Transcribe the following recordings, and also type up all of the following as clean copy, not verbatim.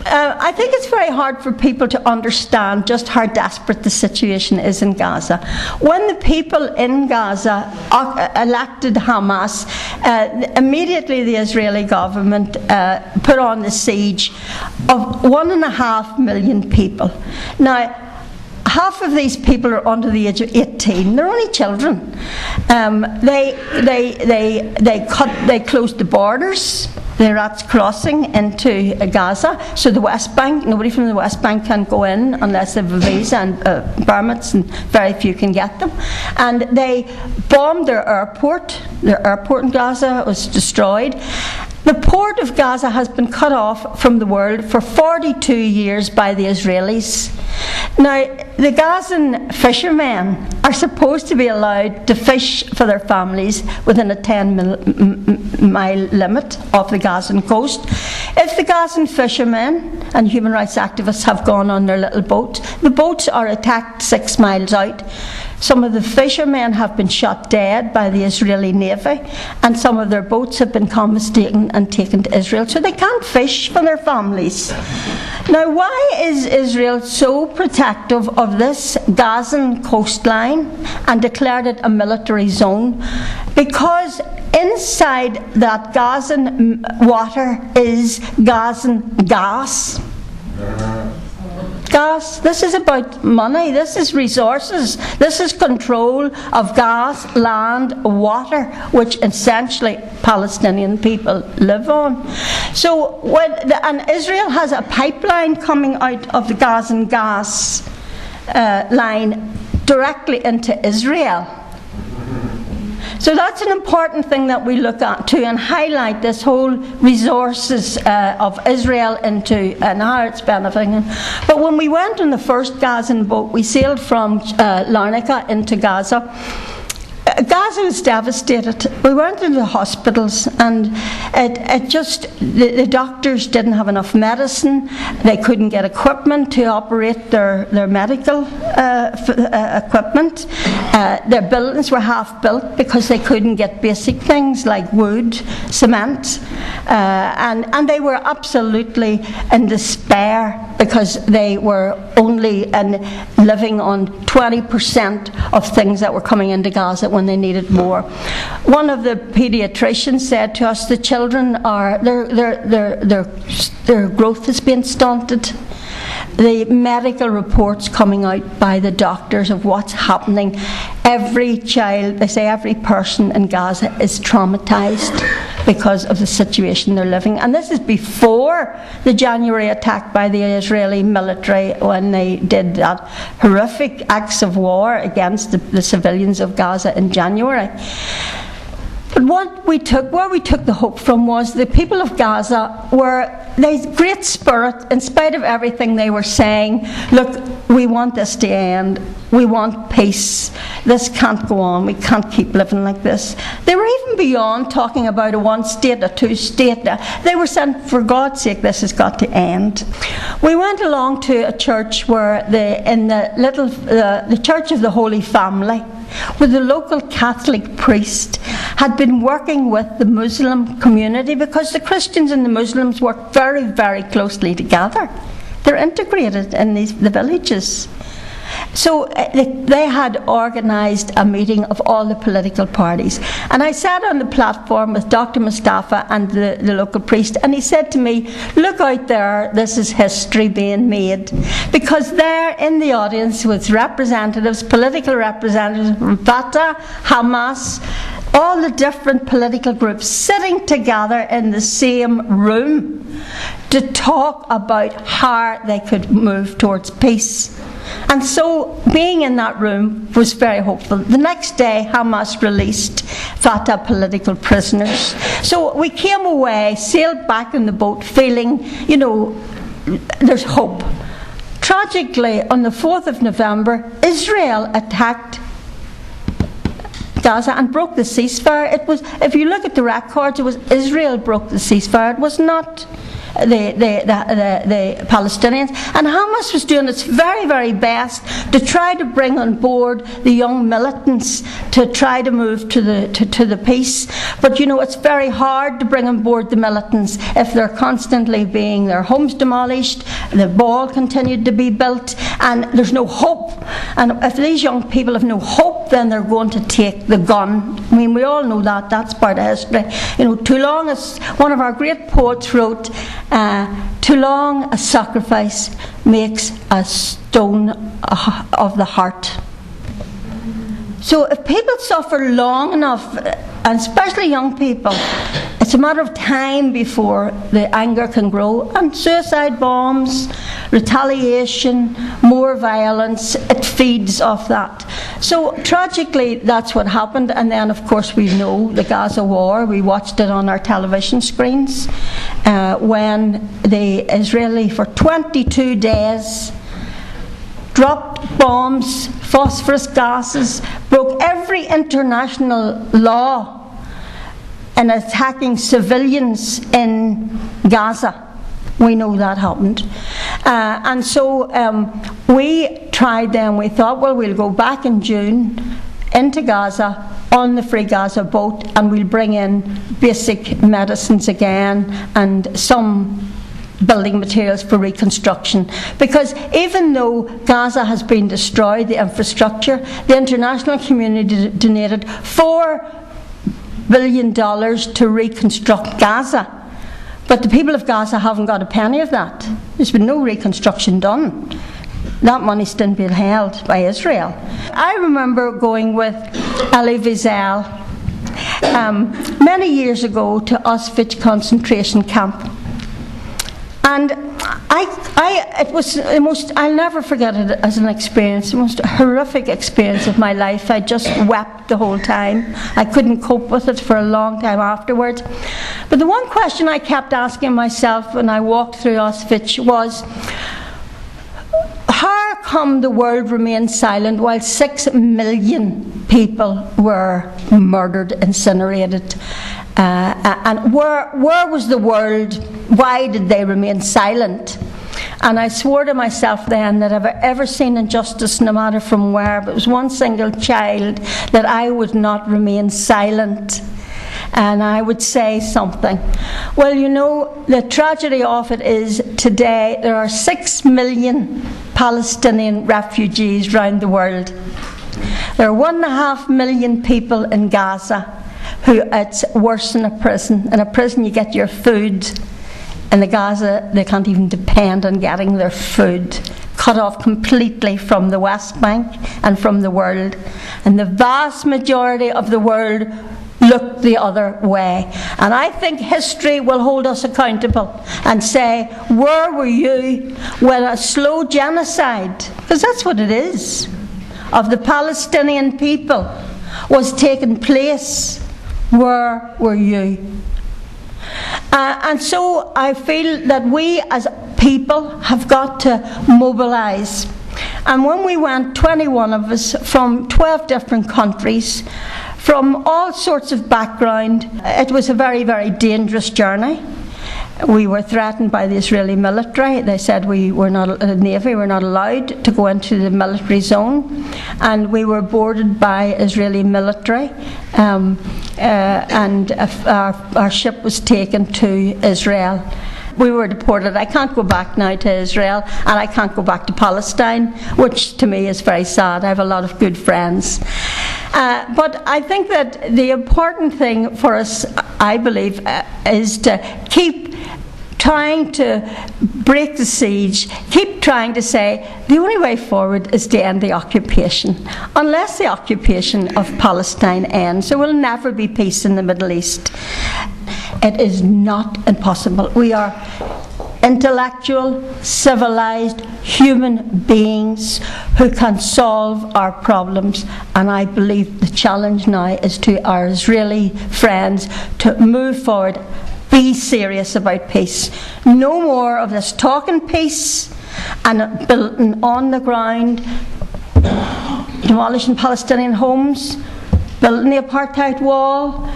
I think it's very hard for people to understand just how desperate the situation is in Gaza. When the people in Gaza elected Hamas, immediately the Israeli government put on the siege of 1.5 million people. Now, half of these people are under the age of 18. They're only children. They closed the borders. The rats crossing into Gaza, so the West Bank, nobody from the West Bank can go in unless they have a visa and permits, and very few can get them. And they bombed their airport. Their airport in Gaza was destroyed. The port of Gaza has been cut off from the world for 42 years by the Israelis. Now, the Gazan fishermen are supposed to be allowed to fish for their families within a 10-mile limit of the Gazan coast. If the Gazan fishermen and human rights activists have gone on their little boats, the boats are attacked 6 miles out. Some of the fishermen have been shot dead by the Israeli Navy, and some of their boats have been confiscated and taken to Israel, so they can't fish for their families. Now, why is Israel so protective of this Gazan coastline and declared it a military zone? Because inside that Gazan water is Gazan gas. Gas. This is about money. This is resources. This is control of gas, land, water, which essentially Palestinian people live on. So and Israel has a pipeline coming out of the Gazan gas line directly into Israel. So that's an important thing that we look at too, and highlight this whole resources of Israel into and how it's benefiting. But when we went on the first Gazan boat, we sailed from Larnaca into Gaza. Gaza was devastated. We went into the hospitals, and the doctors didn't have enough medicine. They couldn't get equipment to operate their medical equipment. Their buildings were half built because they couldn't get basic things like wood, cement, and they were absolutely in despair because they were only living on 20% of things that were coming into Gaza when they needed more. One of the pediatricians said to us, the children are their growth has been stunted. The medical reports coming out by the doctors of what's happening. Every child, they say every person in Gaza is traumatized because of the situation they're living. And this is before the January attack by the Israeli military, when they did that horrific acts of war against the civilians of Gaza in January. But where we took the hope from was the people of Gaza were they great spirit. In spite of everything they were saying, look, we want this to end. We want peace. This can't go on. We can't keep living like this. They were even beyond talking about a one-state, a two-state. They were saying, for God's sake, this has got to end. We went along to a church where the Church of the Holy Family, where the local Catholic priest had been working with the Muslim community, because the Christians and the Muslims work very, very closely together. They're integrated in the villages. So they had organised a meeting of all the political parties. And I sat on the platform with Dr. Mustafa and the local priest, and he said to me, look out there, this is history being made. Because there in the audience was representatives, political representatives from Fatah, Hamas, all the different political groups sitting together in the same room to talk about how they could move towards peace. And so being in that room was very hopeful. The next day, Hamas released Fatah political prisoners. So we came away, sailed back in the boat, feeling, there's hope. Tragically, on the 4th of November, Israel attacked Gaza and broke the ceasefire. It was, if you look at the records, it was Israel broke the ceasefire. It was not the Palestinians. And Hamas was doing its very, very best to try to bring on board the young militants to try to move to the peace. But you know, it's very hard to bring on board the militants if they're constantly being their homes demolished, the wall continued to be built, and there's no hope. And if these young people have no hope, then they're going to take the gun. I mean, we all know that. That's part of history. You know, too long, as one of our great poets wrote, too long a sacrifice makes a stone of the heart. So if people suffer long enough, and especially young people, it's a matter of time before the anger can grow. And suicide bombs, retaliation, more violence, it feeds off that. So tragically, that's what happened. And then, of course, we know the Gaza war. We watched it on our television screens when the Israeli, for 22 days, dropped bombs, phosphorus gases, broke every international law in attacking civilians in Gaza. We know that happened. And so we tried then, we thought, well, we'll go back in June into Gaza on the Free Gaza boat, and we'll bring in basic medicines again and some building materials for reconstruction. Because even though Gaza has been destroyed, the infrastructure, the international community donated $4 billion to reconstruct Gaza. But the people of Gaza haven't got a penny of that. There's been no reconstruction done. That money's still being held by Israel. I remember going with Elie Wiesel many years ago to Auschwitz concentration camp. And it was the most, I'll never forget it as an experience, the most horrific experience of my life. I just wept the whole time. I couldn't cope with it for a long time afterwards. But the one question I kept asking myself when I walked through Auschwitz was, how come the world remained silent while 6 million people were murdered, incinerated? And where was the world? Why did they remain silent? And I swore to myself then that if I ever seen injustice, no matter from where, but it was one single child, that I would not remain silent. And I would say something. Well, you know, the tragedy of it is today there are 6 million Palestinian refugees around the world. There are 1.5 million people in Gaza who it's worse than a prison. In a prison you get your food. In the Gaza they can't even depend on getting their food. Cut off completely from the West Bank and from the world. And the vast majority of the world look the other way. And I think history will hold us accountable and say, where were you when a slow genocide, because that's what it is, of the Palestinian people was taking place? Where were you? And so I feel that we as people have got to mobilise. And when we went, 21 of us from 12 different countries, from all sorts of background, it was a very, very dangerous journey. We were threatened by the Israeli military. They said we were not, the Navy were not allowed to go into the military zone, and we were boarded by Israeli military, and our ship was taken to Israel. We were deported. I can't go back now to Israel, and I can't go back to Palestine, which to me is very sad. I have a lot of good friends. But I think that the important thing for us, I believe, is to keep trying to break the siege, keep trying to say the only way forward is to end the occupation. Unless the occupation of Palestine ends, there will never be peace in the Middle East. It is not impossible. We are intellectual, civilized human beings who can solve our problems, and I believe the challenge now is to our Israeli friends to move forward. Be serious about peace. No more of this talking peace and building on the ground, demolishing Palestinian homes, building the apartheid wall,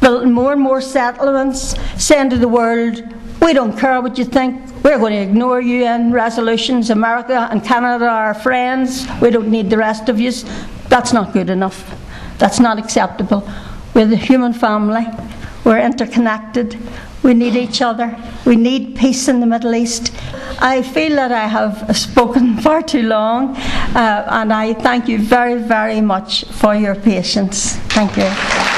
building more and more settlements, saying to the world, we don't care what you think, we're going to ignore UN resolutions, America and Canada are our friends, we don't need the rest of you. That's not good enough. That's not acceptable. We're the human family, we're interconnected, we need each other, we need peace in the Middle East. I feel that I have spoken far too long, and I thank you very, very much for your patience. Thank you.